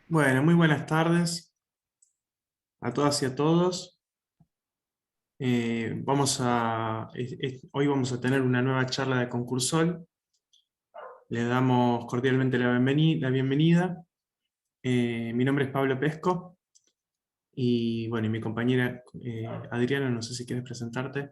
Bueno, muy buenas tardes a todas y a todos. Hoy vamos a tener una nueva charla de Concursol. Le damos cordialmente la bienvenida. Mi nombre es Pablo Pesco y bueno, y mi compañera Adriana, no sé si quieres presentarte.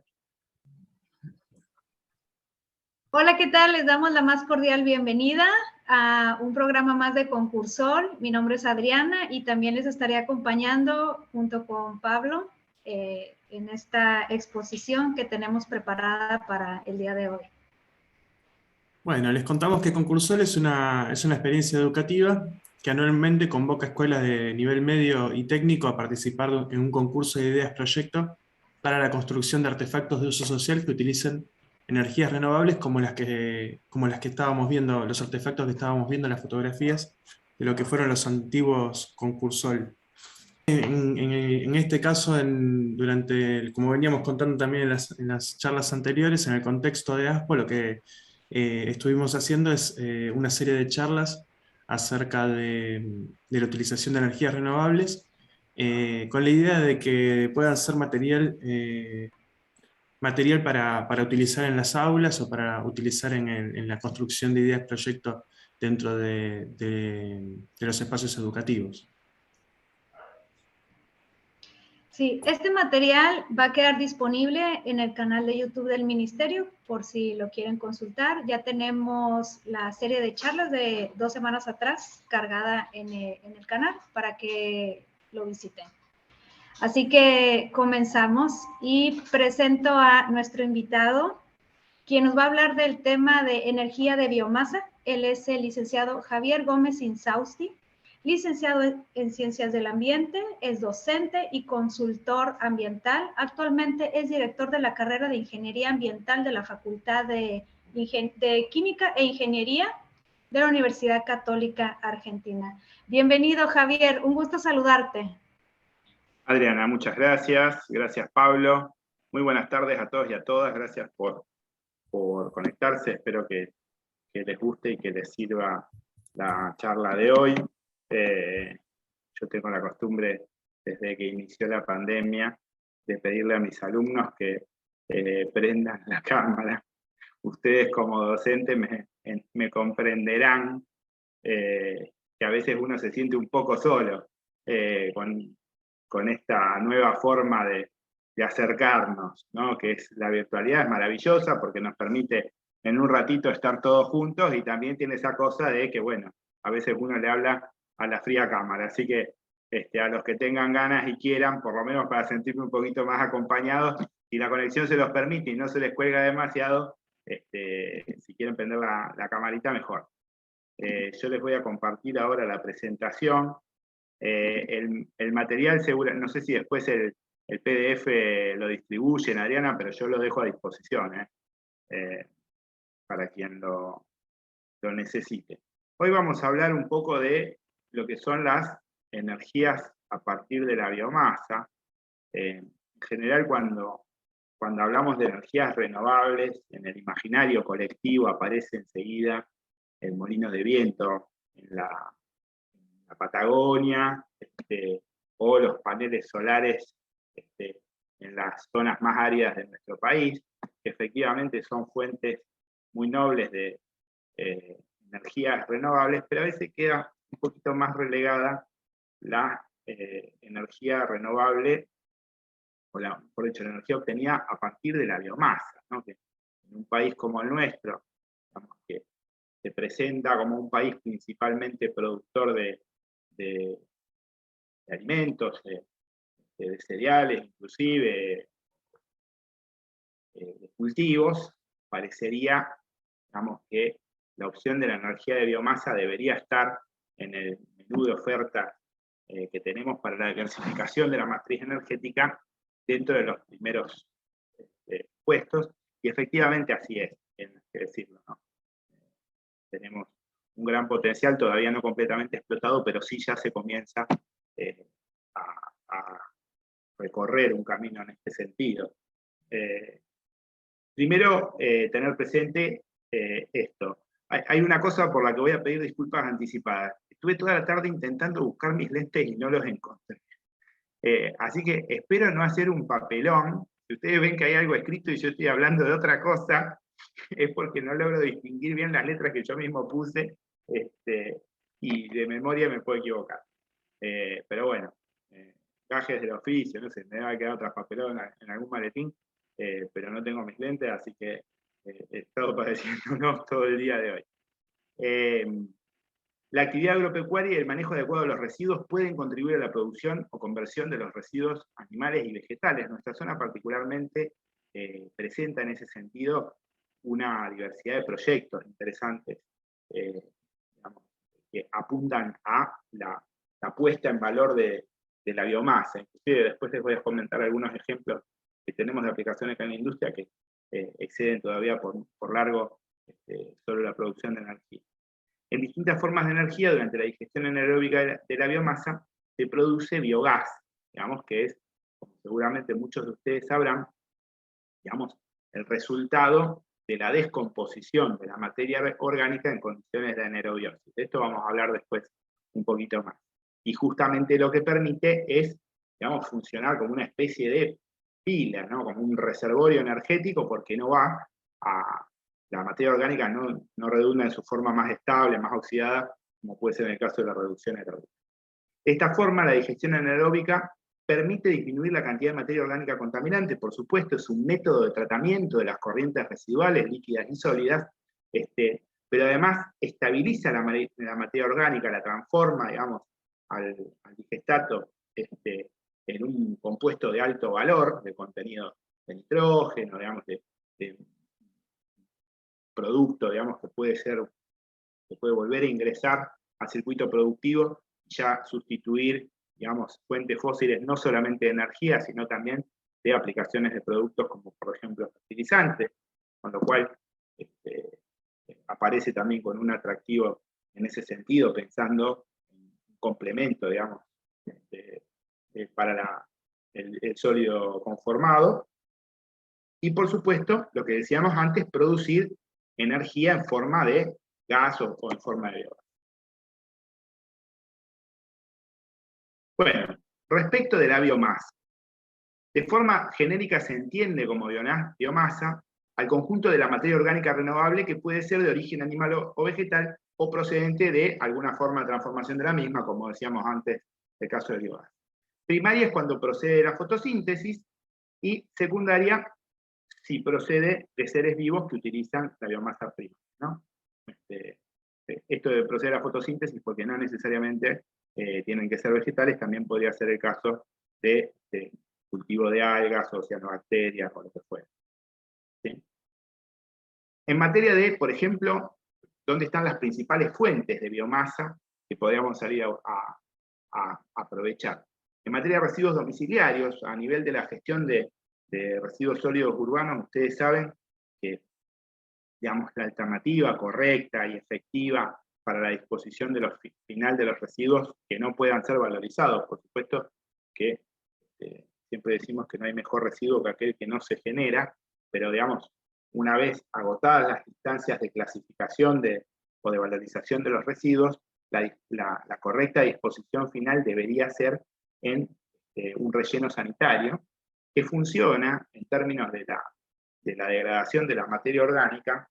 Hola, ¿qué tal? Les damos la más cordial bienvenida a un programa más de Concursol. Mi nombre es Adriana y también les estaré acompañando junto con Pablo en esta exposición que tenemos preparada para el día de hoy. Bueno, les contamos que Concursol es una experiencia educativa que anualmente convoca escuelas de nivel medio y técnico a participar en un concurso de ideas proyecto para la construcción de artefactos de uso social que utilicen energías renovables como las que estábamos viendo, los artefactos que estábamos viendo en las fotografías de lo que fueron los antiguos Concursol. En este caso, como veníamos contando también en las charlas anteriores, en el contexto de ASPO, lo que estuvimos haciendo es una serie de charlas acerca de la utilización de energías renovables, con la idea de que puedan ser material para utilizar en las aulas o para utilizar en la construcción de ideas, proyectos dentro de los espacios educativos. Sí, este material va a quedar disponible en el canal de YouTube del Ministerio, por si lo quieren consultar. Ya tenemos la serie de charlas de 2 semanas atrás cargada en el canal para que lo visiten. Así que comenzamos y presento a nuestro invitado, quien nos va a hablar del tema de energía de biomasa. Él es el licenciado Javier Gómez Insausti, licenciado en Ciencias del Ambiente, es docente y consultor ambiental. Actualmente es director de la carrera de Ingeniería Ambiental de la Facultad de Química e Ingeniería de la Universidad Católica Argentina. Bienvenido, Javier, un gusto saludarte. Adriana, muchas gracias. Gracias, Pablo. Muy buenas tardes a todos y a todas. Gracias por conectarse. Espero que les guste y que les sirva la charla de hoy. Yo tengo la costumbre, desde que inició la pandemia, de pedirle a mis alumnos que prendan la cámara. Ustedes como docentes me comprenderán que a veces uno se siente un poco solo con esta nueva forma de acercarnos, ¿no? Que es la virtualidad, es maravillosa porque nos permite en un ratito estar todos juntos y también tiene esa cosa de que, bueno, a veces uno le habla a la fría cámara, así que a los que tengan ganas y quieran, por lo menos para sentirme un poquito más acompañados, si la conexión se los permite y no se les cuelga demasiado, si quieren prender la camarita, mejor. Yo les voy a compartir ahora la presentación. El material, seguro, no sé si después el PDF lo distribuyen, Adriana, pero yo lo dejo a disposición para quien lo necesite. Hoy vamos a hablar un poco de lo que son las energías a partir de la biomasa. En general, cuando hablamos de energías renovables, en el imaginario colectivo aparece enseguida el molino de viento en la Patagonia, o los paneles solares en las zonas más áridas de nuestro país, que efectivamente son fuentes muy nobles de energías renovables, pero a veces queda un poquito más relegada la energía renovable, por hecho, la energía obtenida a partir de la biomasa, ¿no? Que en un país como el nuestro, digamos, que se presenta como un país principalmente productor de alimentos, de cereales, inclusive de cultivos, parecería, digamos, que la opción de la energía de biomasa debería estar en el menú de oferta que tenemos para la diversificación de la matriz energética dentro de los primeros puestos, y efectivamente así es, hay que decirlo, ¿no? Tenemos un gran potencial, todavía no completamente explotado, pero sí ya se comienza a recorrer un camino en este sentido. Primero, tener presente esto. Hay una cosa por la que voy a pedir disculpas anticipadas. estuve toda la tarde intentando buscar mis lentes y no los encontré. Así que espero no hacer un papelón. Si ustedes ven que hay algo escrito y yo estoy hablando de otra cosa, es porque no logro distinguir bien las letras que yo mismo puse, y de memoria me puedo equivocar. Pero bueno, gajes del oficio, no sé, me va a quedar otra papelón en algún maletín, pero no tengo mis lentes, así que he estado padeciéndonos todo el día de hoy. La actividad agropecuaria y el manejo adecuado de los residuos pueden contribuir a la producción o conversión de los residuos animales y vegetales. Nuestra zona particularmente presenta en ese sentido una diversidad de proyectos interesantes, digamos, que apuntan a la puesta en valor de la biomasa. Inclusive después les voy a comentar algunos ejemplos que tenemos de aplicaciones en la industria que exceden todavía por largo solo la producción de energía. En distintas formas de energía, durante la digestión anaeróbica de la biomasa, se produce biogás, digamos que es, como seguramente muchos de ustedes sabrán, digamos, el resultado de la descomposición de la materia orgánica en condiciones de anaerobiosis. De esto vamos a hablar después un poquito más. Y justamente lo que permite es, digamos, funcionar como una especie de pila, ¿no? Como un reservorio energético, porque no va a... La materia orgánica no redunda en su forma más estable, más oxidada, como puede ser en el caso de la reducción aeróbica. De esta forma, la digestión anaeróbica permite disminuir la cantidad de materia orgánica contaminante. Por supuesto, es un método de tratamiento de las corrientes residuales, líquidas y sólidas, pero además estabiliza la materia orgánica, la transforma, digamos, al digestato en un compuesto de alto valor, de contenido de nitrógeno, digamos, de producto, digamos, que puede volver a ingresar al circuito productivo y ya sustituir, digamos, fuentes fósiles no solamente de energía, sino también de aplicaciones de productos como, por ejemplo, fertilizantes, con lo cual aparece también con un atractivo en ese sentido, pensando en un complemento, digamos, para el sólido conformado. Y por supuesto, lo que decíamos antes, producir energía en forma de gas o en forma de biogás. Bueno, respecto de la biomasa. De forma genérica se entiende como biomasa al conjunto de la materia orgánica renovable que puede ser de origen animal o vegetal o procedente de alguna forma de transformación de la misma, como decíamos antes, el caso del biogás. Primaria es cuando procede de la fotosíntesis y secundaria si procede de seres vivos que utilizan la biomasa prima, ¿no? Esto de proceder a la fotosíntesis, porque no necesariamente tienen que ser vegetales, también podría ser el caso de cultivo de algas o cianobacterias o lo que fuera. ¿Sí? En materia de, por ejemplo, ¿dónde están las principales fuentes de biomasa que podríamos salir a aprovechar? En materia de residuos domiciliarios, a nivel de la gestión de residuos sólidos urbanos, ustedes saben que, digamos, la alternativa correcta y efectiva para la disposición final de los residuos que no puedan ser valorizados, por supuesto que siempre decimos que no hay mejor residuo que aquel que no se genera, pero digamos, una vez agotadas las instancias de clasificación o de valorización de los residuos, la correcta disposición final debería ser en un relleno sanitario, que funciona en términos de la degradación de la materia orgánica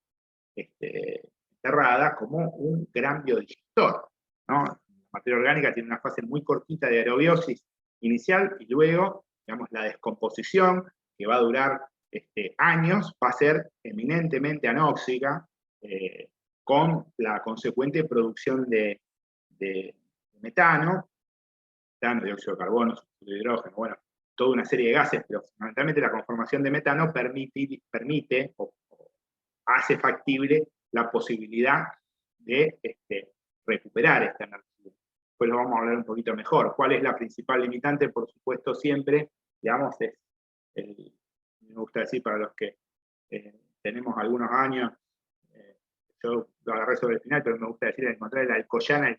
enterrada como un gran biodigestor, ¿no? La materia orgánica tiene una fase muy cortita de aerobiosis inicial y luego, digamos, la descomposición, que va a durar años, va a ser eminentemente anóxica, con la consecuente producción de metano, dióxido de carbono, de hidrógeno, bueno, toda una serie de gases, pero fundamentalmente la conformación de metano permite o hace factible la posibilidad de recuperar esta energía. Después lo vamos a hablar un poquito mejor. ¿Cuál es la principal limitante? Por supuesto, siempre, digamos, me gusta decir para los que tenemos algunos años, yo lo agarré sobre el final, pero me gusta decir encontrar el alcoyana,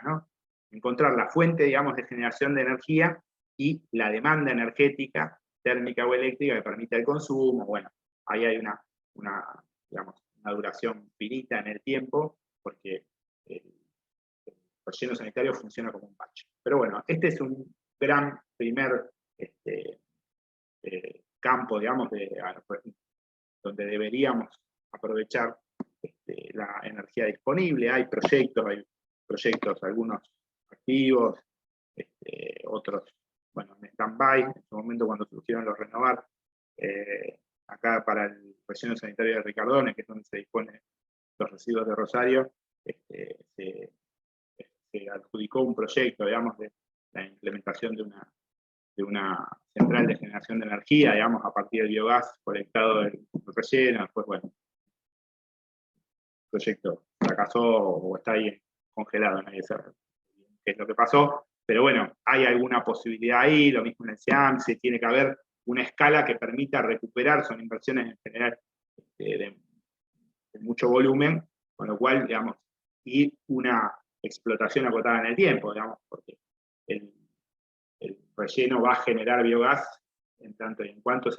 ¿no? Encontrar la fuente, digamos, de generación de energía y la demanda energética, térmica o eléctrica, que permite el consumo. Bueno, ahí hay digamos, una duración finita en el tiempo, porque el relleno sanitario funciona como un parche. Pero bueno, este es un gran primer campo, digamos, donde deberíamos aprovechar la energía disponible. Hay proyectos, algunos activos, otros, bueno, en stand-by. En su momento, cuando surgieron los Renovar, acá para el relleno sanitario de Ricardones, que es donde se dispone los residuos de Rosario, se adjudicó un proyecto, digamos, de la implementación de una central de generación de energía, digamos, a partir del biogás colectado del relleno. Después, bueno, el proyecto fracasó o está ahí congelado, nadie sabe qué es lo que pasó, pero bueno, hay alguna posibilidad ahí, lo mismo en el SEAMSE, tiene que haber una escala que permita recuperar, son inversiones en general de mucho volumen, con lo cual, digamos, y una explotación acotada en el tiempo, digamos, porque el relleno va a generar biogás en tanto y en cuanto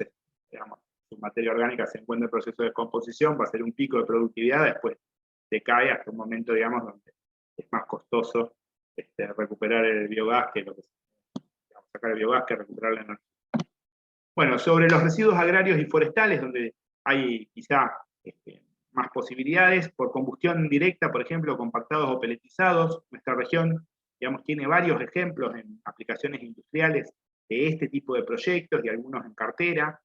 digamos, su materia orgánica se encuentra en proceso de descomposición, va a ser un pico de productividad, después decae hasta un momento, digamos, donde es más costoso recuperar el biogás que sacar el biogás que recuperar la energía. Bueno, sobre los residuos agrarios y forestales, donde hay quizá más posibilidades, por combustión directa, por ejemplo, compactados o peletizados, nuestra región, digamos, tiene varios ejemplos en aplicaciones industriales de este tipo de proyectos y algunos en cartera,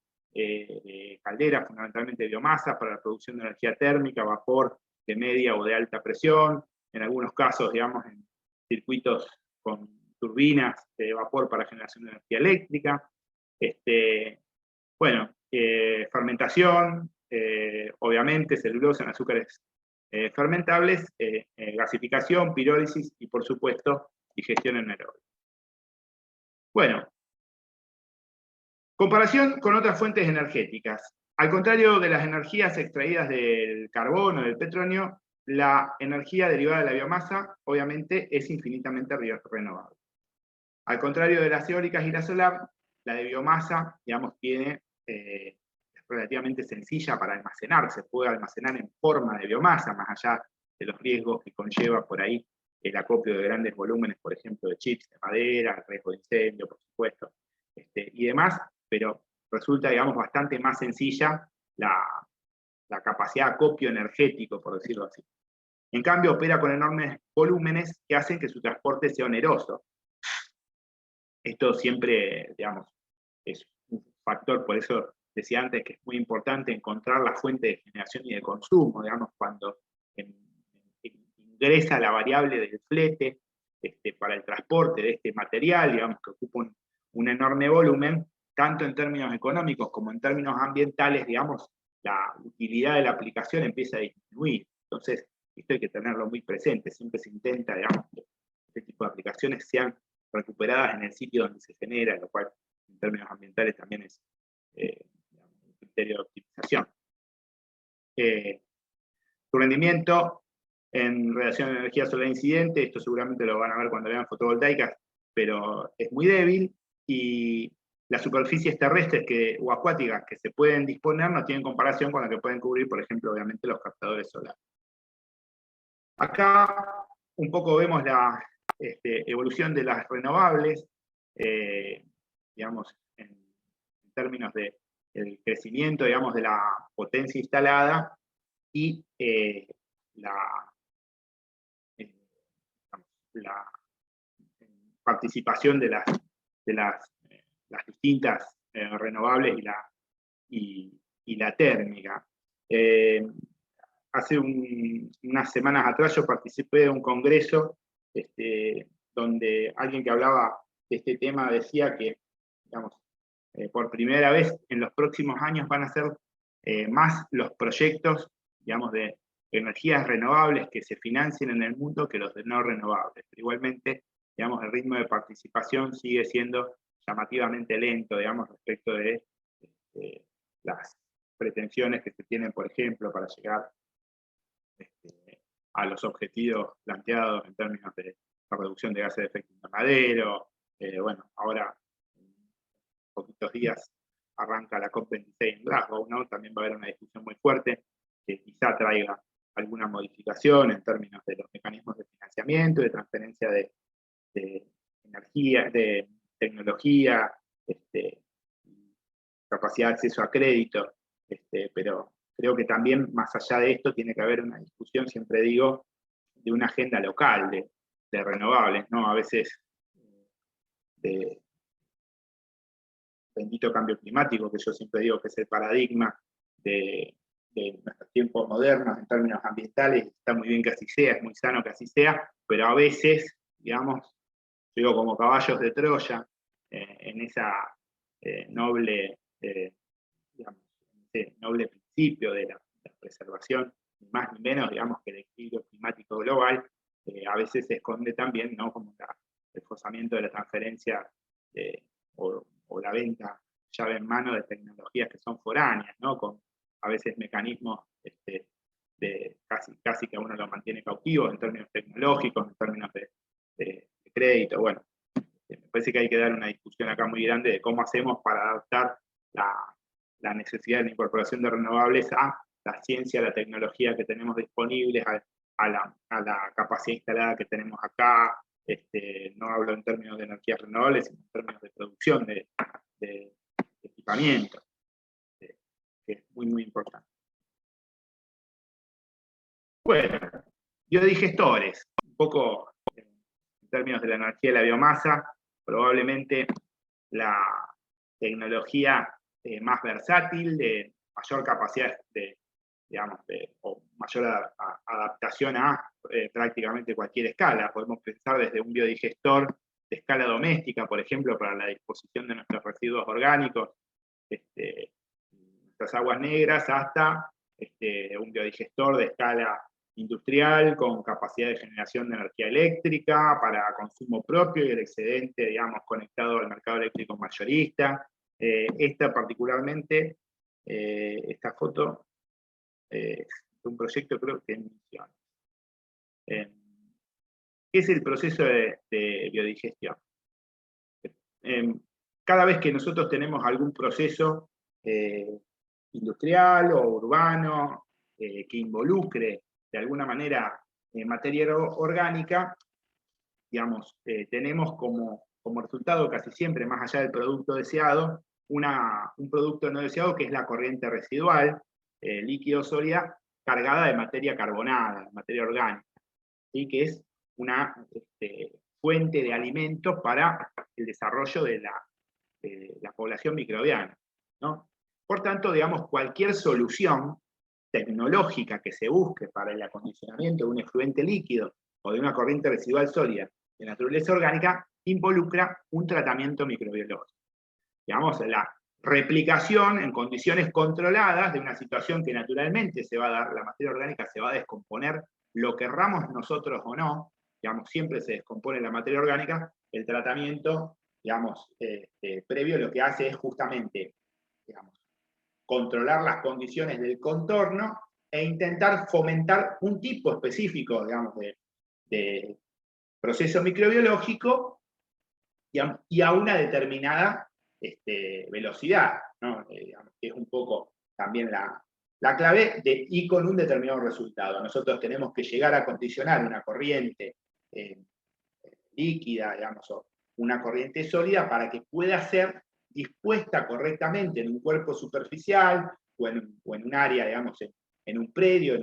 calderas fundamentalmente de biomasa para la producción de energía térmica, vapor de media o de alta presión, en algunos casos, digamos, en circuitos con turbinas de vapor para generación de energía eléctrica. Bueno, fermentación, obviamente, celulosa en azúcares fermentables, gasificación, pirólisis y, por supuesto, digestión anaeróbica. Bueno, comparación con otras fuentes energéticas. Al contrario de las energías extraídas del carbón o del petróleo, la energía derivada de la biomasa, obviamente, es infinitamente renovable. Al contrario de las eólicas y la solar, la de biomasa, digamos, es relativamente sencilla para almacenar, se puede almacenar en forma de biomasa, más allá de los riesgos que conlleva por ahí el acopio de grandes volúmenes, por ejemplo, de chips de madera, el riesgo de incendio, por supuesto, y demás, pero resulta, digamos, bastante más sencilla la capacidad de acopio energético, por decirlo así. En cambio, opera con enormes volúmenes que hacen que su transporte sea oneroso. Esto siempre, digamos, es un factor, por eso decía antes que es muy importante encontrar la fuente de generación y de consumo, digamos, cuando ingresa la variable del flete para el transporte de este material, digamos, que ocupa un enorme volumen, tanto en términos económicos como en términos ambientales, digamos, la utilidad de la aplicación empieza a disminuir. Entonces, esto hay que tenerlo muy presente, siempre se intenta, digamos, que este tipo de aplicaciones sean recuperadas en el sitio donde se genera, lo cual en términos ambientales también es un criterio de optimización. Su rendimiento en relación a la energía solar incidente, esto seguramente lo van a ver cuando vean fotovoltaicas, pero es muy débil, y las superficies terrestres o acuáticas que se pueden disponer no tienen comparación con la que pueden cubrir, por ejemplo, obviamente los captadores solares. Acá un poco vemos la evolución de las renovables, digamos, en términos del crecimiento, digamos, de la potencia instalada y la participación de las distintas renovables y la térmica. Hace unas semanas atrás yo participé de un congreso donde alguien que hablaba de este tema decía que, digamos, por primera vez en los próximos años van a ser más los proyectos, digamos, de energías renovables que se financien en el mundo que los de no renovables. Pero igualmente, digamos, el ritmo de participación sigue siendo llamativamente lento, digamos, respecto de las pretensiones que se tienen, por ejemplo, para llegar a los objetivos planteados en términos de la reducción de gases de efecto invernadero. Bueno, ahora en poquitos días arranca la COP26 en Glasgow, ¿no? También va a haber una discusión muy fuerte que quizá traiga alguna modificación en términos de los mecanismos de financiación financiamiento, de transferencia de energía, de tecnología, capacidad de acceso a crédito, pero creo que también más allá de esto tiene que haber una discusión, siempre digo, de una agenda local de renovables, ¿no? A veces de bendito cambio climático, que yo siempre digo que es el paradigma de nuestros tiempos modernos en términos ambientales. Está muy bien que así sea, es muy sano que así sea, pero a veces, digamos, yo digo como caballos de Troya, en esa noble, digamos, ese noble principio de la preservación, ni más ni menos, digamos, que el equilibrio climático global, a veces se esconde también, ¿no? Como el forzamiento de la transferencia o la venta llave en mano de tecnologías que son foráneas, ¿no? Con a veces mecanismos de casi que a uno lo mantiene cautivo en términos tecnológicos, en términos de crédito. Bueno, me parece que hay que dar una discusión acá muy grande de cómo hacemos para adaptar la necesidad de la incorporación de renovables a la ciencia, la tecnología que tenemos disponibles, a la capacidad instalada que tenemos acá. No hablo en términos de energías renovables, sino en términos de producción de equipamiento, que es muy, muy importante. Bueno, biodigestores, un poco en términos de la energía de la biomasa, probablemente la tecnología más versátil, de mayor capacidad o mayor adaptación a prácticamente cualquier escala. Podemos pensar desde un biodigestor de escala doméstica, por ejemplo, para la disposición de nuestros residuos orgánicos, nuestras aguas negras, hasta un biodigestor de escala industrial con capacidad de generación de energía eléctrica para consumo propio y el excedente, digamos, conectado al mercado eléctrico mayorista. Esta particularmente, esta foto, es un proyecto creo que en Misiones. ¿Qué es el proceso de biodigestión? Cada vez que nosotros tenemos algún proceso industrial o urbano que involucre de alguna manera materia orgánica, digamos, tenemos como resultado casi siempre, más allá del producto deseado, un producto no deseado que es la corriente residual, líquido sólida, cargada de materia carbonada, materia orgánica, ¿sí? Que es una fuente de alimentos para el desarrollo de la población microbiana, ¿no? Por tanto, digamos, cualquier solución tecnológica que se busque para el acondicionamiento de un efluente líquido o de una corriente residual sólida de naturaleza orgánica involucra un tratamiento microbiológico. Digamos, la replicación en condiciones controladas de una situación que naturalmente se va a dar, la materia orgánica se va a descomponer, lo querramos nosotros o no, digamos, siempre se descompone la materia orgánica, el tratamiento, digamos, previo lo que hace es justamente, digamos, controlar las condiciones del contorno e intentar fomentar un tipo específico, digamos, de proceso microbiológico y a una determinada velocidad, ¿no? Digamos, que es un poco también la clave y con un determinado resultado. Nosotros tenemos que llegar a condicionar una corriente líquida, digamos, o una corriente sólida para que pueda ser dispuesta correctamente en un cuerpo superficial o en un área, digamos, en un predio,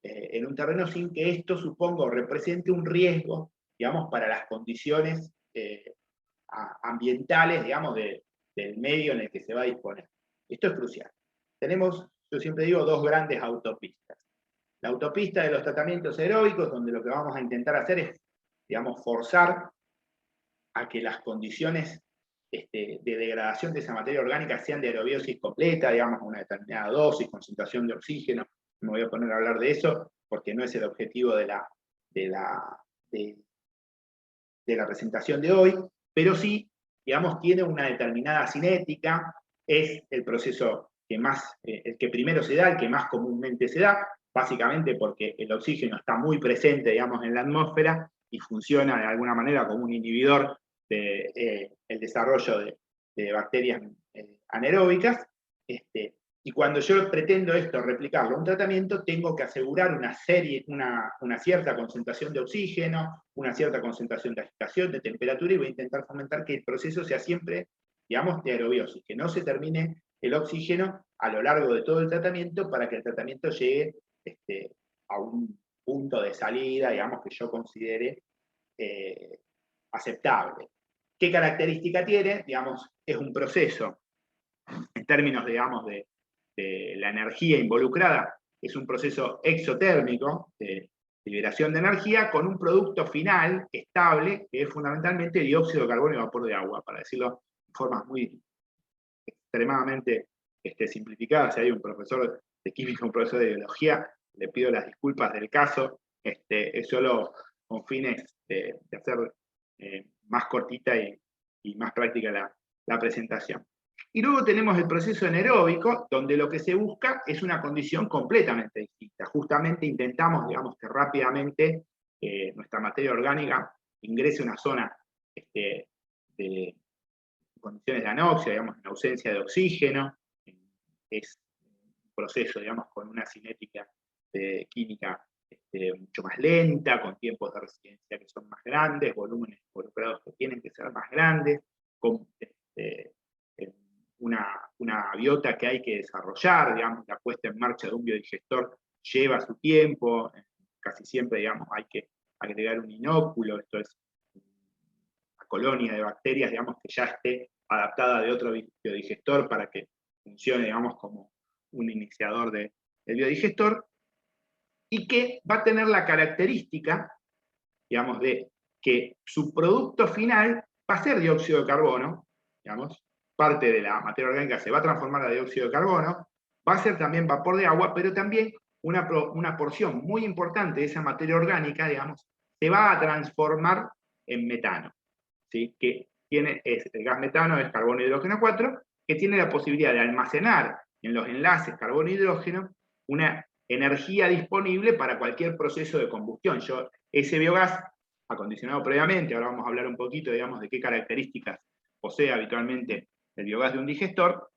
en un terreno, sin que esto suponga o represente un riesgo, digamos, para las condiciones ambientales, digamos, del medio en el que se va a disponer. Esto es crucial. Tenemos, yo siempre digo, dos grandes autopistas. La autopista de los tratamientos aeróbicos, donde lo que vamos a intentar hacer es, digamos, forzar a que las condiciones de degradación de esa materia orgánica sean de aerobiosis completa, digamos, una determinada dosis, concentración de oxígeno. No me voy a poner a hablar de eso, porque no es el objetivo de la presentación de hoy, pero sí, digamos, tiene una determinada cinética, es el proceso el que primero se da, el que más comúnmente se da, básicamente porque el oxígeno está muy presente, digamos, en la atmósfera y funciona de alguna manera como un inhibidor del desarrollo de bacterias anaeróbicas, y Y cuando yo pretendo esto, replicarlo a un tratamiento, tengo que asegurar una cierta concentración de oxígeno, una cierta concentración de agitación, de temperatura, y voy a intentar fomentar que el proceso sea siempre, digamos, de aerobiosis, que no se termine el oxígeno a lo largo de todo el tratamiento para que el tratamiento llegue a un punto de salida, digamos, que yo considere aceptable. ¿Qué característica tiene? Digamos, es un proceso, en términos, digamos, de la energía involucrada, es un proceso exotérmico de liberación de energía con un producto final estable, que es fundamentalmente dióxido de carbono y vapor de agua, para decirlo de formas muy extremadamente simplificadas. Si hay un profesor de química, un profesor de biología, le pido las disculpas del caso, es solo con fines de hacer más cortita y más práctica la presentación. Y luego tenemos el proceso anaeróbico, donde lo que se busca es una condición completamente distinta. Justamente intentamos, digamos, que rápidamente nuestra materia orgánica ingrese a una zona de condiciones de anoxia, digamos, en ausencia de oxígeno. Es un proceso, digamos, con una cinética química mucho más lenta, con tiempos de resistencia que son más grandes, volúmenes involucrados que tienen que ser más grandes, con una biota que hay que desarrollar, digamos, la puesta en marcha de un biodigestor lleva su tiempo, casi siempre, digamos, hay que agregar un inóculo, esto es una colonia de bacterias, digamos, que ya esté adaptada de otro biodigestor para que funcione, digamos, como un iniciador del biodigestor, y que va a tener la característica, digamos, de que su producto final va a ser dióxido de carbono, digamos, parte de la materia orgánica se va a transformar a dióxido de carbono, va a ser también vapor de agua, pero también una porción muy importante de esa materia orgánica, digamos, se va a transformar en metano, ¿sí? Que tiene, el gas metano es carbono e hidrógeno 4, que tiene la posibilidad de almacenar en los enlaces carbono e hidrógeno una energía disponible para cualquier proceso de combustión. Ese biogás, acondicionado previamente, ahora vamos a hablar un poquito, digamos, de qué características posee habitualmente el biogás de un digestor,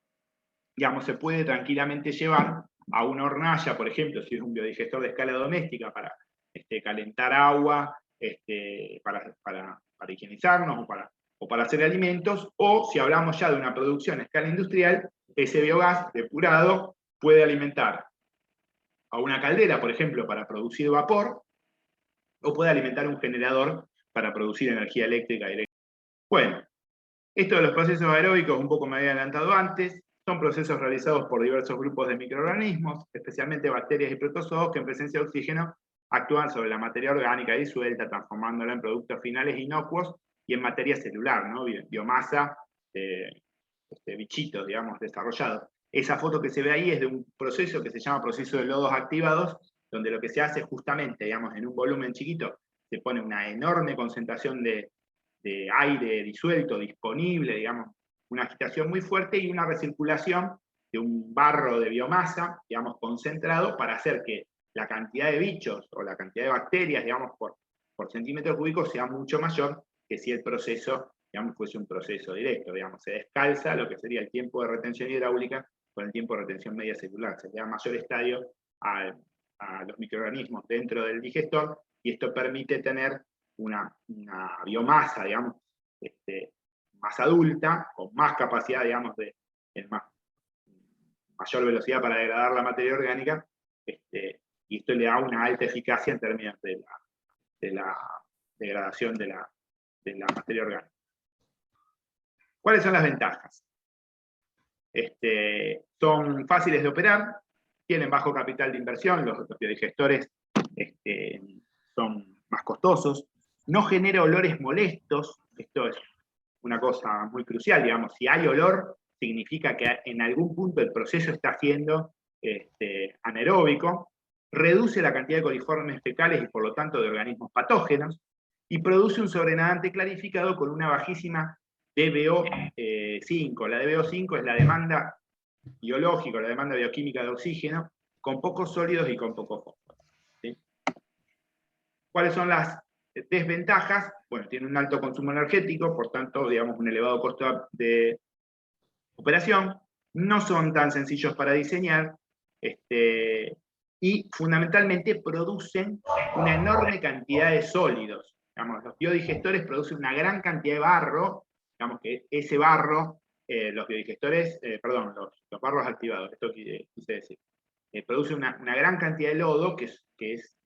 digamos, se puede tranquilamente llevar a una hornalla, por ejemplo, si es un biodigestor de escala doméstica, para calentar agua, para higienizarnos o para hacer alimentos, o si hablamos ya de una producción a escala industrial, ese biogás depurado puede alimentar a una caldera, por ejemplo, para producir vapor, o puede alimentar un generador para producir energía eléctrica directa. Bueno, esto de los procesos aeróbicos, un poco me había adelantado antes, son procesos realizados por diversos grupos de microorganismos, especialmente bacterias y protozoos, que en presencia de oxígeno actúan sobre la materia orgánica disuelta, transformándola en productos finales inocuos y en materia celular, ¿no? Biomasa, bichitos, digamos, desarrollados. Esa foto que se ve ahí es de un proceso que se llama proceso de lodos activados, donde lo que se hace justamente, digamos, en un volumen chiquito, se pone una enorme concentración de aire disuelto, disponible, digamos, una agitación muy fuerte y una recirculación de un barro de biomasa, digamos, concentrado, para hacer que la cantidad de bichos o la cantidad de bacterias, digamos, por centímetro cúbico sea mucho mayor que si el proceso, digamos, fuese un proceso directo, digamos, se descalza lo que sería el tiempo de retención hidráulica con el tiempo de retención media celular, se le da mayor estadio a los microorganismos dentro del digestor, y esto permite tener una biomasa, digamos, más adulta, con más capacidad, digamos, mayor velocidad para degradar la materia orgánica, y esto le da una alta eficacia en términos de la degradación de la materia orgánica. ¿Cuáles son las ventajas? Son fáciles de operar, tienen bajo capital de inversión, los biodigestores son más costosos, no genera olores molestos, esto es una cosa muy crucial, digamos, si hay olor, significa que en algún punto el proceso está siendo anaeróbico, reduce la cantidad de coliformes fecales y por lo tanto de organismos patógenos, y produce un sobrenadante clarificado con una bajísima DBO5. La DBO5 es la demanda biológica, la demanda bioquímica de oxígeno, con pocos sólidos y con poco fósforo, ¿sí? ¿Cuáles son las desventajas? Bueno, tiene un alto consumo energético, por tanto, digamos, un elevado costo de operación, no son tan sencillos para diseñar, y fundamentalmente producen una enorme cantidad de sólidos. Digamos, los biodigestores producen una gran cantidad de barro, digamos que ese barro, los biodigestores, los barros activados, esto quise decir, produce una gran cantidad de lodo, que es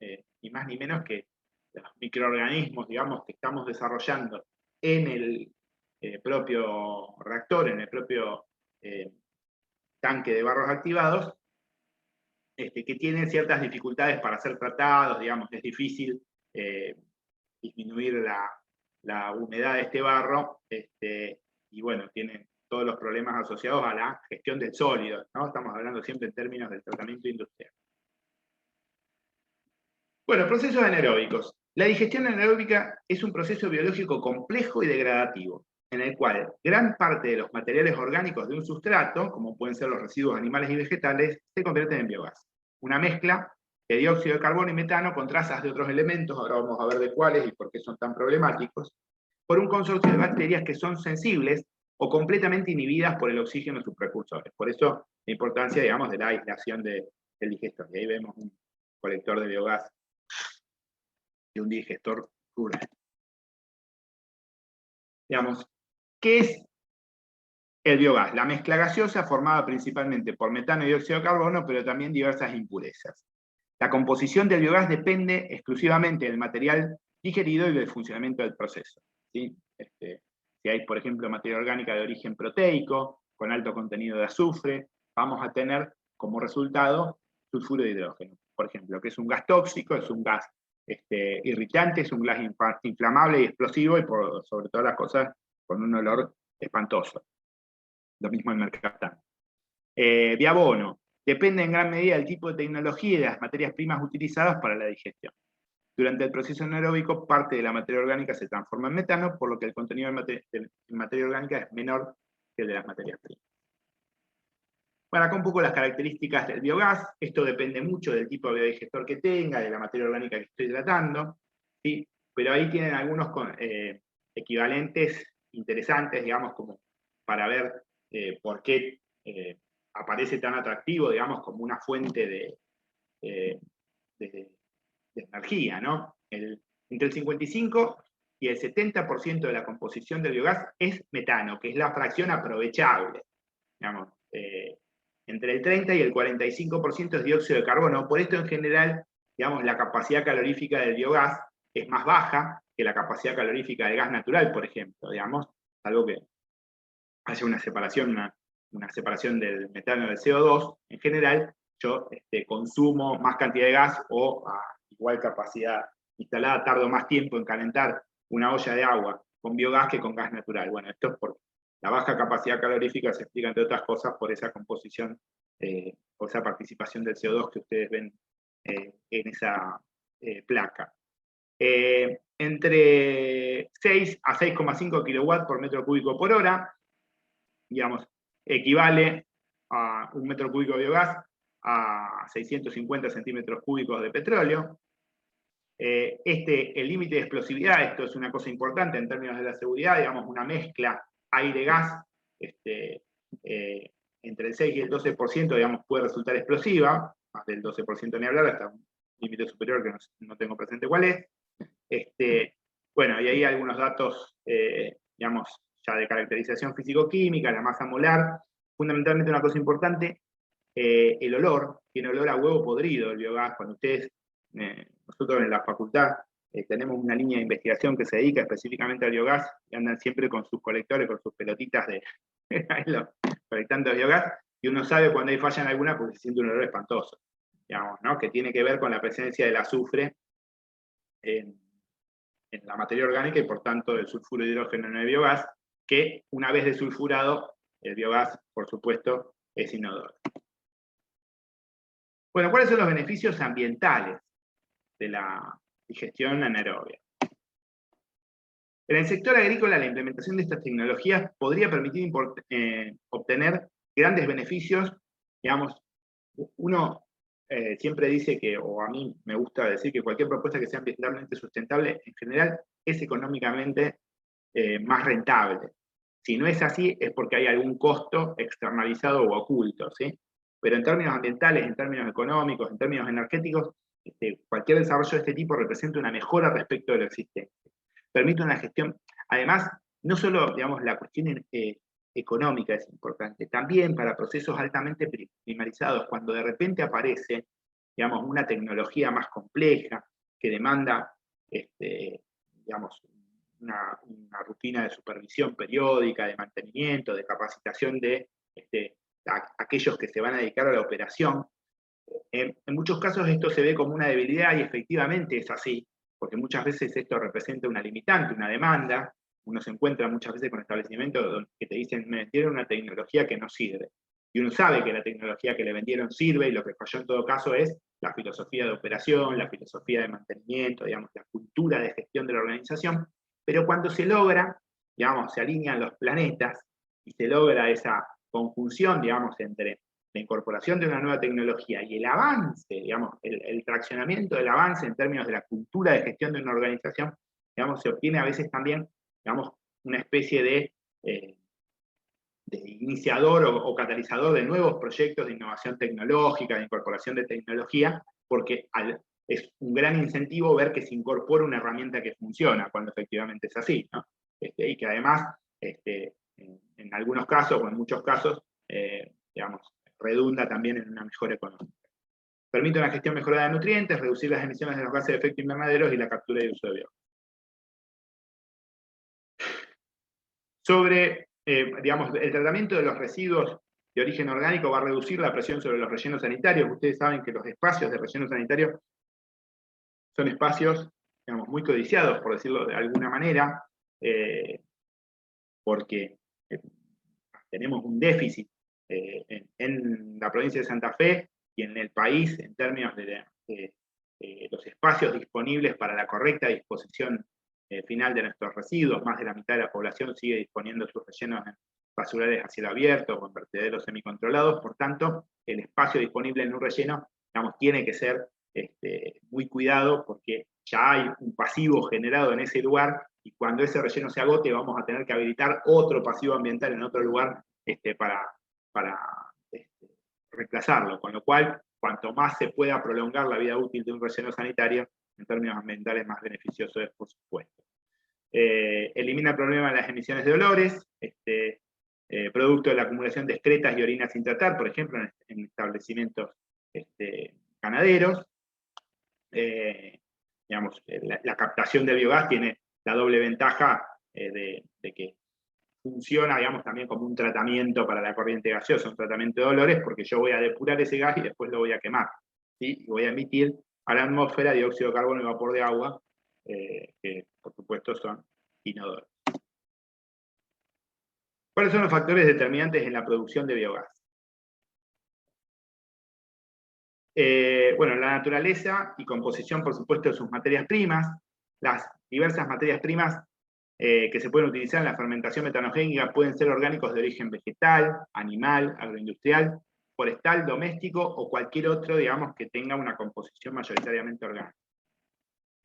ni más ni menos que los microorganismos, digamos, que estamos desarrollando en el propio reactor, en el propio tanque de barros activados, que tienen ciertas dificultades para ser tratados, digamos, es difícil disminuir la humedad de este barro, y bueno, tienen todos los problemas asociados a la gestión del sólido, ¿no? Estamos hablando siempre en términos del tratamiento industrial. Bueno, procesos anaeróbicos. La digestión anaeróbica es un proceso biológico complejo y degradativo, en el cual gran parte de los materiales orgánicos de un sustrato, como pueden ser los residuos animales y vegetales, se convierten en biogás. Una mezcla de dióxido de carbono y metano con trazas de otros elementos, ahora vamos a ver de cuáles y por qué son tan problemáticos, por un consorcio de bacterias que son sensibles o completamente inhibidas por el oxígeno y sus precursores. Por eso la importancia, digamos, de la aislación del digestor. Y ahí vemos un colector de biogás y un digestor rural. Digamos, ¿qué es el biogás? La mezcla gaseosa formada principalmente por metano y dióxido de carbono, pero también diversas impurezas. La composición del biogás depende exclusivamente del material digerido y del funcionamiento del proceso, ¿sí? Si hay, por ejemplo, materia orgánica de origen proteico, con alto contenido de azufre, vamos a tener como resultado sulfuro de hidrógeno, por ejemplo, que es un gas tóxico, es un gas irritante, es un gas inflamable y explosivo, y sobre todas las cosas con un olor espantoso. Lo mismo el mercaptano. Diabono. Depende en gran medida del tipo de tecnología y de las materias primas utilizadas para la digestión. Durante el proceso anaeróbico, parte de la materia orgánica se transforma en metano, por lo que el contenido de materia orgánica es menor que el de las materias primas. Bueno, acá un poco las características del biogás. Esto depende mucho del tipo de biodigestor que tenga, de la materia orgánica que estoy tratando, ¿sí? Pero ahí tienen algunos equivalentes interesantes, digamos, como para ver por qué aparece tan atractivo, digamos, como una fuente de energía, ¿no? Entre el 55 y el 70% de la composición del biogás es metano, que es la fracción aprovechable. Digamos, entre el 30 y el 45% es dióxido de carbono. Por esto, en general, digamos, la capacidad calorífica del biogás es más baja que la capacidad calorífica del gas natural, por ejemplo, digamos, algo que hace una separación del metano del CO2. En general, yo consumo más cantidad de gas o a igual capacidad instalada, tardo más tiempo en calentar una olla de agua con biogás que con gas natural. Bueno, esto es porque la baja capacidad calorífica se explica, entre otras cosas, por esa composición, por esa participación del CO2 que ustedes ven en esa placa. Entre 6 a 6,5 kilowatts por metro cúbico por hora, digamos, equivale a un metro cúbico de biogás a 650 centímetros cúbicos de petróleo. El límite de explosividad, esto es una cosa importante en términos de la seguridad, digamos, una mezcla aire-gas entre el 6 y el 12%, digamos, puede resultar explosiva, más del 12% ni hablar, hasta un límite superior que no tengo presente cuál es. Bueno, y ahí algunos datos, digamos, ya de caracterización físico-química, la masa molar, fundamentalmente una cosa importante, el olor, tiene olor a huevo podrido el biogás. Cuando ustedes, nosotros en la facultad, tenemos una línea de investigación que se dedica específicamente al biogás, y andan siempre con sus colectores, con sus pelotitas colectando biogás, y uno sabe cuando hay falla en alguna porque se siente un olor espantoso, digamos, ¿no? Que tiene que ver con la presencia del azufre en la materia orgánica y por tanto del sulfuro de hidrógeno en el biogás, que una vez desulfurado, el biogás, por supuesto, es inodoro. Bueno, ¿cuáles son los beneficios ambientales de la digestión anaerobia? En el sector agrícola, la implementación de estas tecnologías podría permitir obtener grandes beneficios. Digamos, uno siempre dice que, o a mí me gusta decir que cualquier propuesta que sea ambientalmente sustentable, en general, es económicamente más rentable. Si no es así, es porque hay algún costo externalizado o oculto, ¿sí? Pero en términos ambientales, en términos económicos, en términos energéticos, cualquier desarrollo de este tipo representa una mejora respecto de lo existente. Permite una gestión, además, no solo, digamos, la cuestión económica es importante, también para procesos altamente primarizados, cuando de repente aparece, digamos, una tecnología más compleja que demanda, digamos, una rutina de supervisión periódica, de mantenimiento, de capacitación de aquellos que se van a dedicar a la operación. En muchos casos esto se ve como una debilidad y efectivamente es así, porque muchas veces esto representa una limitante, una demanda. Uno se encuentra muchas veces con establecimientos que te dicen, me vendieron una tecnología que no sirve. Y uno sabe que la tecnología que le vendieron sirve, y lo que falló en todo caso es la filosofía de operación, la filosofía de mantenimiento, digamos, la cultura de gestión de la organización. Pero cuando se logra, digamos, se alinean los planetas y se logra esa conjunción, digamos, entre la incorporación de una nueva tecnología y el avance, digamos, el traccionamiento del avance en términos de la cultura de gestión de una organización, digamos, se obtiene a veces también, digamos, una especie de iniciador o catalizador de nuevos proyectos de innovación tecnológica, de incorporación de tecnología, porque es un gran incentivo ver que se incorpora una herramienta que funciona, cuando efectivamente es así, ¿no? Y que además, en algunos casos, o en muchos casos, digamos, redunda también en una mejora económica. Permite una gestión mejorada de nutrientes, reducir las emisiones de los gases de efecto invernadero y la captura y uso de biogás. Sobre, digamos, el tratamiento de los residuos de origen orgánico va a reducir la presión sobre los rellenos sanitarios. Ustedes saben que los espacios de relleno sanitario son espacios, digamos, muy codiciados, por decirlo de alguna manera, porque tenemos un déficit en la provincia de Santa Fe y en el país en términos de los espacios disponibles para la correcta disposición final de nuestros residuos. Más de la mitad de la población sigue disponiendo sus rellenos en basurales a cielo abierto o en vertederos semicontrolados. Por tanto, el espacio disponible en un relleno, digamos, tiene que ser muy cuidado, porque ya hay un pasivo generado en ese lugar, y cuando ese relleno se agote vamos a tener que habilitar otro pasivo ambiental en otro lugar para reemplazarlo, con lo cual, cuanto más se pueda prolongar la vida útil de un relleno sanitario, en términos ambientales más beneficioso es, por supuesto. Elimina el problema de las emisiones de olores, producto de la acumulación de excretas y orinas sin tratar, por ejemplo, en establecimientos ganaderos. Digamos, la captación de biogás tiene la doble ventaja de que funciona, digamos, también como un tratamiento para la corriente gaseosa, un tratamiento de olores, porque yo voy a depurar ese gas y después lo voy a quemar, ¿sí? Y voy a emitir a la atmósfera dióxido de carbono y vapor de agua, que por supuesto son inodoros. ¿Cuáles son los factores determinantes en la producción de biogás? Bueno, la naturaleza y composición, por supuesto, de sus materias primas, las diversas materias primas que se pueden utilizar en la fermentación metanogénica pueden ser orgánicos de origen vegetal, animal, agroindustrial, forestal, doméstico o cualquier otro, digamos, que tenga una composición mayoritariamente orgánica.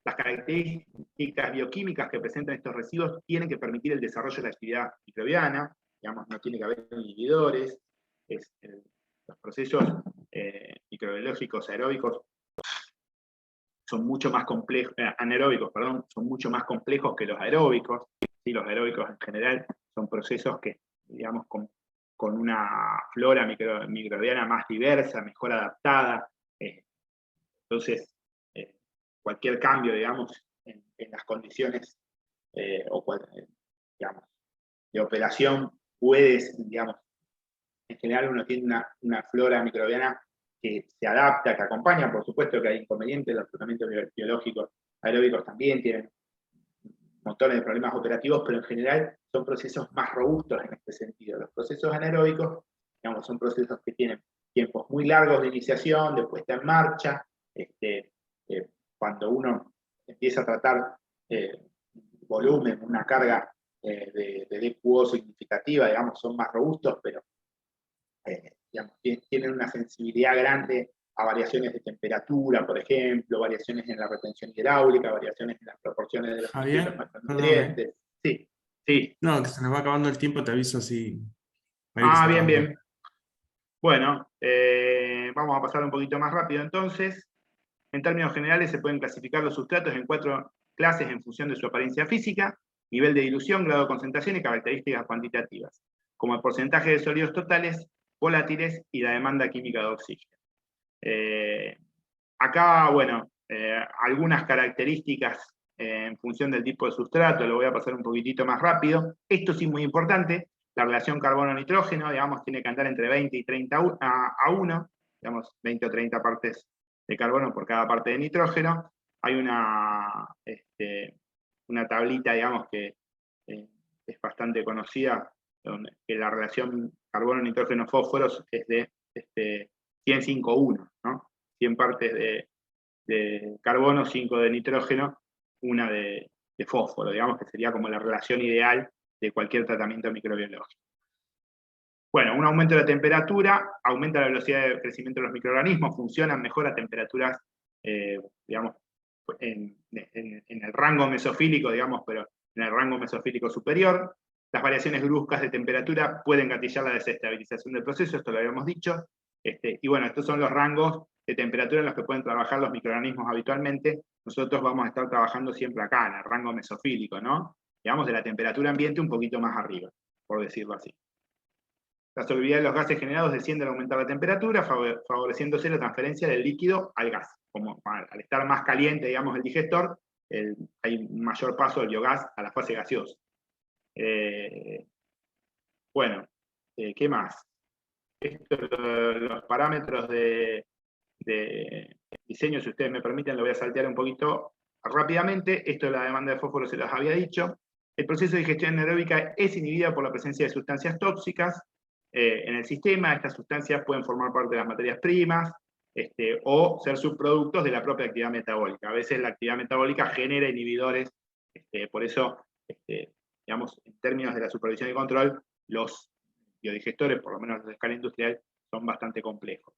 Las características bioquímicas que presentan estos residuos tienen que permitir el desarrollo de la actividad microbiana, digamos, no tiene que haber inhibidores, los procesos microbiológicos aeróbicos son mucho más complejos, anaeróbicos, perdón, son mucho más complejos que los aeróbicos. ¿Sí? Los aeróbicos en general son procesos que, digamos, con una flora microbiana más diversa, mejor adaptada. Entonces, cualquier cambio, digamos, en las condiciones digamos, de operación puede, digamos, en general uno tiene una flora microbiana que se adapta, que acompaña. Por supuesto que hay inconvenientes, los tratamientos biológicos aeróbicos también tienen montones de problemas operativos, pero en general son procesos más robustos en este sentido. Los procesos anaeróbicos, digamos, son procesos que tienen tiempos muy largos de iniciación, de puesta en marcha. Cuando uno empieza a tratar volumen, una carga de DQO significativa, digamos, son más robustos, pero digamos, tienen una sensibilidad grande a variaciones de temperatura, por ejemplo, variaciones en la retención hidráulica, variaciones en las proporciones de los Javier, macronutrientes. Sí. Sí. No, que se nos va acabando el tiempo, te aviso así para ir Bien, cerrando. bien. Bueno, vamos a pasar un poquito más rápido entonces. En términos generales se pueden clasificar los sustratos en 4 clases en función de su apariencia física, nivel de dilución, grado de concentración y características cuantitativas, como el porcentaje de sólidos totales, volátiles y la demanda química de oxígeno. Acá, bueno, algunas características en función del tipo de sustrato, lo voy a pasar un poquitito más rápido. Esto sí es muy importante, la relación carbono-nitrógeno, digamos, tiene que andar entre 20 y 30 a 1, digamos, 20 o 30 partes de carbono por cada parte de nitrógeno. Hay una tablita, digamos, que es bastante conocida, donde que la relación carbono-nitrógeno-fósforos es de 105-1, ¿no? 100 partes de carbono, 5 de nitrógeno, una de fósforo, digamos que sería como la relación ideal de cualquier tratamiento microbiológico. Bueno, un aumento de la temperatura aumenta la velocidad de crecimiento de los microorganismos, funcionan mejor a temperaturas, digamos, en el rango mesofílico, digamos, pero en el rango mesofílico superior. Las variaciones bruscas de temperatura pueden gatillar la desestabilización del proceso, esto lo habíamos dicho. Y bueno, estos son los rangos de temperatura en los que pueden trabajar los microorganismos habitualmente. Nosotros vamos a estar trabajando siempre acá, en el rango mesofílico, ¿no? Digamos, de la temperatura ambiente un poquito más arriba, por decirlo así. La solubilidad de los gases generados desciende al aumentar la temperatura, favoreciéndose la transferencia del líquido al gas. Como al estar más caliente, digamos, el digestor, hay un mayor paso del biogás a la fase gaseosa. Bueno, ¿qué más? Los parámetros de diseño, si ustedes me permiten, lo voy a saltear un poquito rápidamente. Esto de la demanda de fósforo se los había dicho. El proceso de digestión anaeróbica es inhibida por la presencia de sustancias tóxicas en el sistema. Estas sustancias pueden formar parte de las materias primas o ser subproductos de la propia actividad metabólica. A veces la actividad metabólica genera inhibidores, por eso, digamos, en términos de la supervisión y control, los biodigestores, por lo menos a escala industrial, son bastante complejos.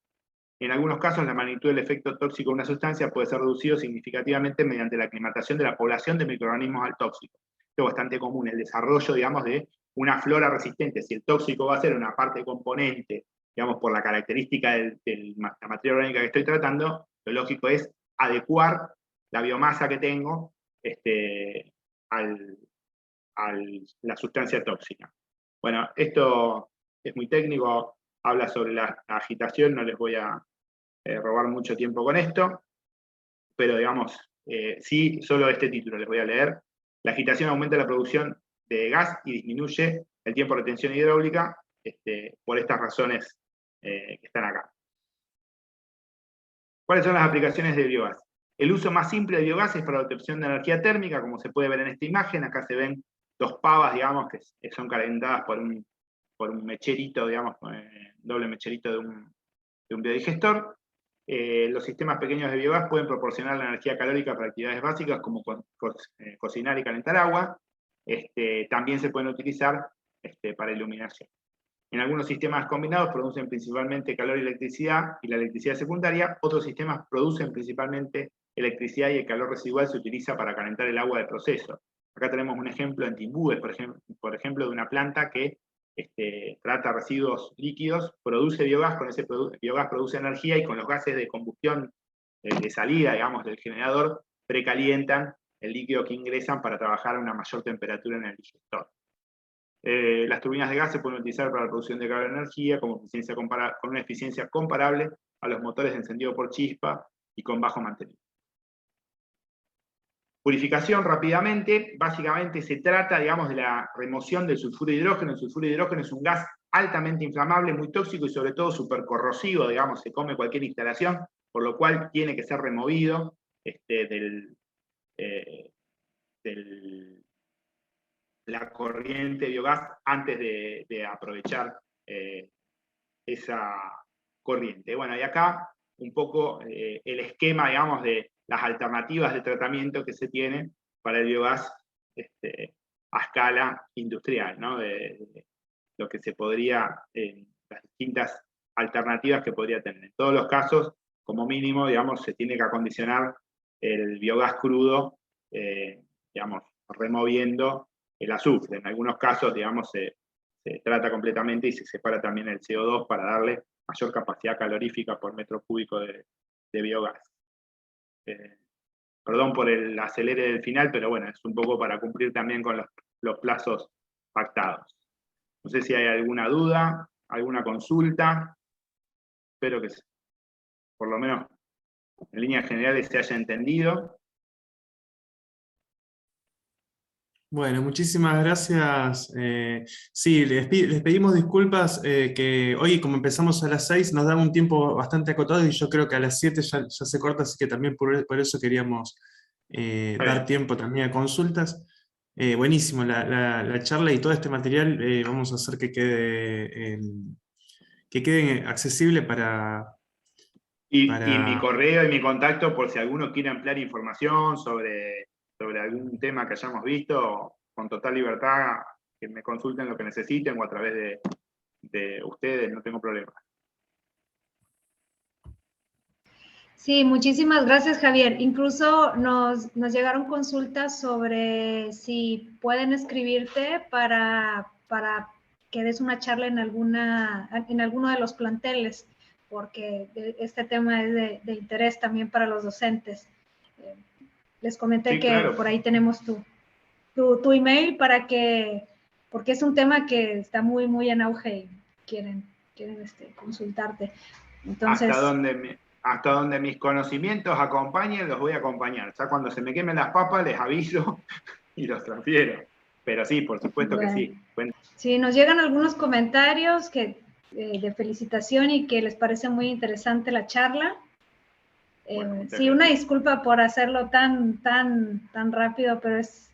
En algunos casos, la magnitud del efecto tóxico de una sustancia puede ser reducido significativamente mediante la aclimatación de la población de microorganismos al tóxico. Esto es bastante común, el desarrollo, digamos, de una flora resistente. Si el tóxico va a ser una parte componente, digamos, por la característica de la materia orgánica que estoy tratando, lo lógico es adecuar la biomasa que tengo a la sustancia tóxica. Bueno, esto es muy técnico, habla sobre la agitación, no les voy a robar mucho tiempo con esto, pero digamos, sí, solo este título les voy a leer. La agitación aumenta la producción de gas y disminuye el tiempo de retención hidráulica por estas razones que están acá. ¿Cuáles son las aplicaciones de biogás? El uso más simple de biogás es para la obtención de energía térmica, como se puede ver en esta imagen. Acá se ven 2 pavas, digamos, que son calentadas por un mecherito, digamos, doble mecherito de un biodigestor. Los sistemas pequeños de biogás pueden proporcionar la energía calórica para actividades básicas como cocinar y calentar agua. También se pueden utilizar para iluminación. En algunos sistemas combinados producen principalmente calor y la electricidad secundaria. Otros sistemas producen principalmente electricidad y el calor residual se utiliza para calentar el agua del proceso. Acá tenemos un ejemplo en Timbúes, por ejemplo, de una planta que trata residuos líquidos, produce biogás, con ese biogás produce energía y con los gases de combustión de salida, digamos, del generador, precalientan el líquido que ingresan para trabajar a una mayor temperatura en el digestor. Las turbinas de gas se pueden utilizar para la producción de calor y energía con una eficiencia comparable a los motores de encendido por chispa y con bajo mantenimiento. Purificación rápidamente, básicamente se trata, digamos, de la remoción del sulfuro de hidrógeno. El sulfuro de hidrógeno es un gas altamente inflamable, muy tóxico y sobre todo supercorrosivo, digamos, se come cualquier instalación, por lo cual tiene que ser removido la corriente de biogás antes de aprovechar esa corriente. Bueno, y acá un poco el esquema, digamos, de las alternativas de tratamiento que se tienen para el biogás a escala industrial, ¿no? De lo que se podría, las distintas alternativas que podría tener. En todos los casos, como mínimo, digamos, se tiene que acondicionar el biogás crudo, digamos, removiendo el azufre. En algunos casos, digamos, se trata completamente y se separa también el CO2 para darle mayor capacidad calorífica por metro cúbico de biogás. Perdón por el acelere del final, pero bueno, es un poco para cumplir también con los plazos pactados. No sé si hay alguna duda, alguna consulta. Espero que por lo menos en líneas generales se haya entendido. Bueno, muchísimas gracias. Sí, les pedimos disculpas que hoy, como empezamos a las 6, nos da un tiempo bastante acotado y yo creo que a las 7 ya se corta, así que también por eso queríamos dar tiempo también a consultas. Buenísimo la charla y todo este material vamos a hacer que quede accesible Y mi para... correo y mi contacto, por si alguno quiere ampliar información sobre algún tema que hayamos visto, con total libertad, que me consulten lo que necesiten o a través de ustedes, no tengo problema. Sí, muchísimas gracias, Javier. Incluso nos llegaron consultas sobre si pueden escribirte para que des una charla en alguno de los planteles, porque este tema es de interés también para los docentes. Les comenté Sí, que claro. por ahí tenemos tu email porque es un tema que está muy, muy en auge y quieren consultarte. Entonces, hasta donde mis conocimientos acompañen, los voy a acompañar. O sea, cuando se me quemen las papas, les aviso y los transfiero. Pero sí, por supuesto que sí. Sí, nos llegan algunos comentarios de felicitación y que les parece muy interesante la charla. Sí, una disculpa por hacerlo tan rápido, pero es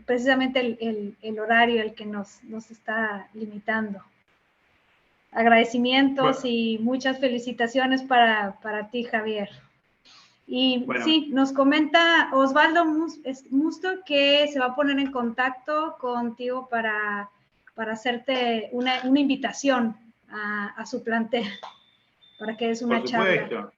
precisamente el horario el que nos está limitando. Agradecimientos y muchas felicitaciones para ti, Javier. Y sí, nos comenta Osvaldo Musto que se va a poner en contacto contigo para hacerte una invitación a su plantel, para que des una charla. Por supuesto,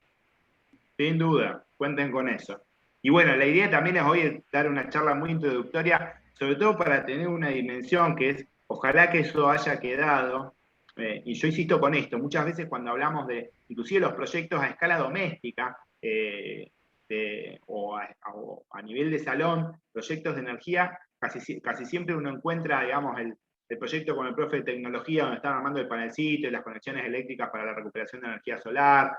sin duda, cuenten con eso. Y bueno, la idea también es hoy dar una charla muy introductoria, sobre todo para tener una dimensión que es, ojalá que eso haya quedado, y yo insisto con esto, muchas veces cuando hablamos de, inclusive los proyectos a escala doméstica, o a nivel de salón, proyectos de energía, casi siempre uno encuentra, digamos, el proyecto con el profe de tecnología, donde están armando el panelcito y las conexiones eléctricas para la recuperación de energía solar,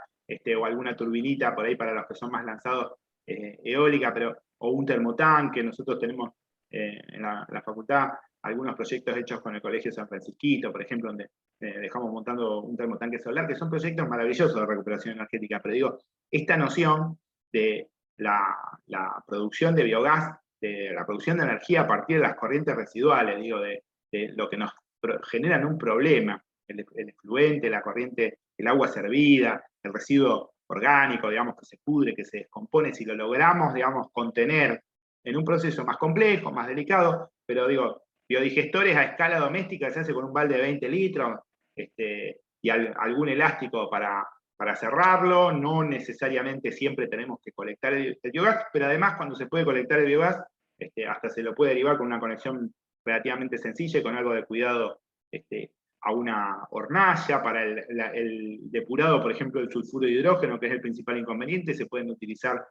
o alguna turbinita por ahí para los que son más lanzados, eólica, o un termotanque. Nosotros tenemos en la facultad algunos proyectos hechos con el Colegio San Francisquito, por ejemplo, donde dejamos montando un termotanque solar, que son proyectos maravillosos de recuperación energética. Pero digo, esta noción de la producción de biogás, de la producción de energía a partir de las corrientes residuales, digo, de lo que nos generan un problema, el efluente, la corriente, el agua servida, el residuo orgánico, digamos, que se pudre, que se descompone, si lo logramos, digamos, contener en un proceso más complejo, más delicado, pero digo, biodigestores a escala doméstica se hace con un balde de 20 litros, y algún elástico para cerrarlo, no necesariamente siempre tenemos que colectar el biogás, pero además cuando se puede colectar el biogás, hasta se lo puede derivar con una conexión relativamente sencilla y con algo de cuidado a una hornalla. Para el depurado, por ejemplo, el sulfuro de hidrógeno, que es el principal inconveniente, se pueden utilizar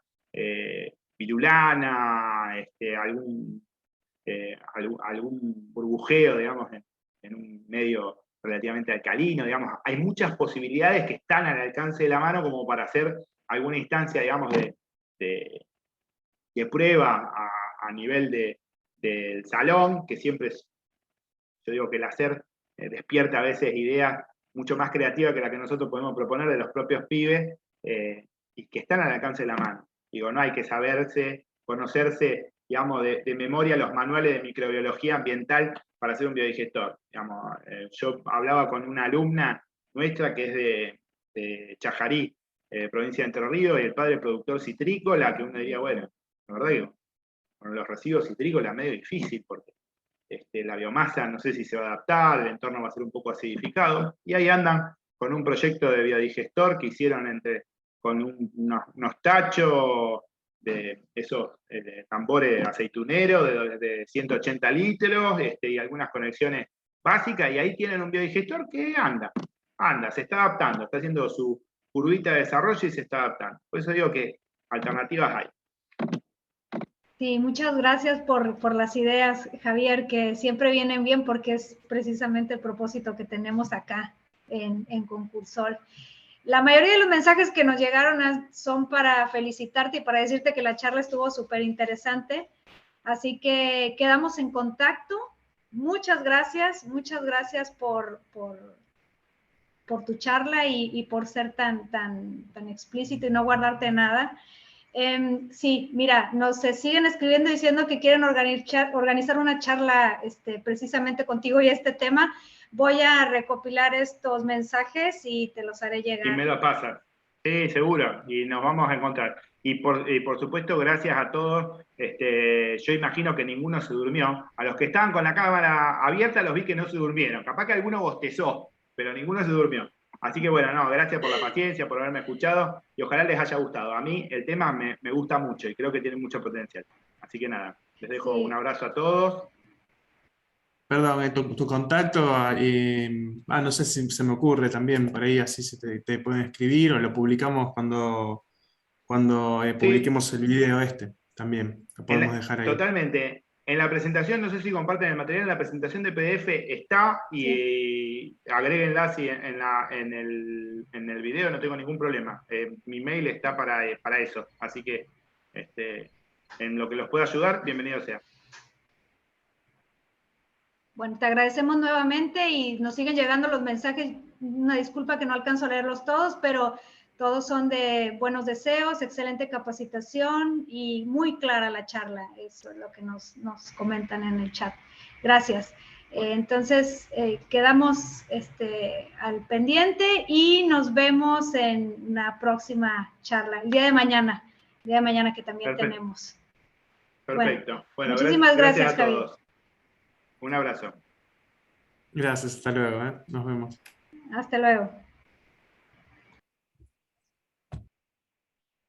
pirulana, algún burbujeo, digamos, en un medio relativamente alcalino, digamos. Hay muchas posibilidades que están al alcance de la mano como para hacer alguna instancia, digamos, de prueba a nivel del salón, que siempre es, yo digo que el hacer despierta a veces ideas mucho más creativas que la que nosotros podemos proponer de los propios pibes, y que están al alcance de la mano. Digo, no hay que saberse, conocerse, digamos, de memoria los manuales de microbiología ambiental para hacer un biodigestor. Digamos, yo hablaba con una alumna nuestra que es de Chajarí, provincia de Entre Ríos, y el padre productor citrícola, que uno diría, bueno, la verdad que con los residuos citrícolas es medio difícil, porque la biomasa no sé si se va a adaptar, el entorno va a ser un poco acidificado, y ahí andan con un proyecto de biodigestor que hicieron con unos tachos esos tambores aceituneros de 180 litros y algunas conexiones básicas, y ahí tienen un biodigestor que anda, se está adaptando, está haciendo su curvita de desarrollo y se está adaptando. Por eso digo que alternativas hay. Sí, muchas gracias por las ideas, Javier, que siempre vienen bien porque es precisamente el propósito que tenemos acá en Concursol. La mayoría de los mensajes que nos llegaron son para felicitarte y para decirte que la charla estuvo súper interesante. Así que quedamos en contacto. Muchas gracias por tu charla y por ser tan explícito y no guardarte nada. Sí, mira, nos siguen escribiendo diciendo que quieren organizar una charla precisamente contigo y este tema. Voy a recopilar estos mensajes y te los haré llegar. Y me lo pasan. Sí, seguro, y nos vamos a encontrar. Y por supuesto, gracias a todos. Yo imagino que ninguno se durmió. A los que estaban con la cámara abierta los vi que no se durmieron. Capaz que alguno bostezó, pero ninguno se durmió. Así que bueno, no, gracias por la paciencia, por haberme escuchado, y ojalá les haya gustado. A mí el tema me gusta mucho y creo que tiene mucho potencial. Así que nada, les dejo un abrazo a todos. Perdón, tu contacto, no sé si se me ocurre también, por ahí así te pueden escribir o lo publicamos cuando publiquemos el video también, lo podemos dejar ahí. Totalmente. En la presentación, no sé si comparten el material, en la presentación de PDF está y agréguenla así en el video, no tengo ningún problema. Mi mail está para eso, así que en lo que los pueda ayudar, bienvenido sea. Bueno, te agradecemos nuevamente y nos siguen llegando los mensajes. Una disculpa que no alcanzo a leerlos todos, pero todos son de buenos deseos, excelente capacitación y muy clara la charla. Eso es lo que nos comentan en el chat. Gracias. Entonces, quedamos al pendiente y nos vemos en la próxima charla, el día de mañana que también tenemos. Perfecto. Bueno, muchísimas gracias, a todos. Javier. Un abrazo. Gracias, hasta luego. Nos vemos. Hasta luego.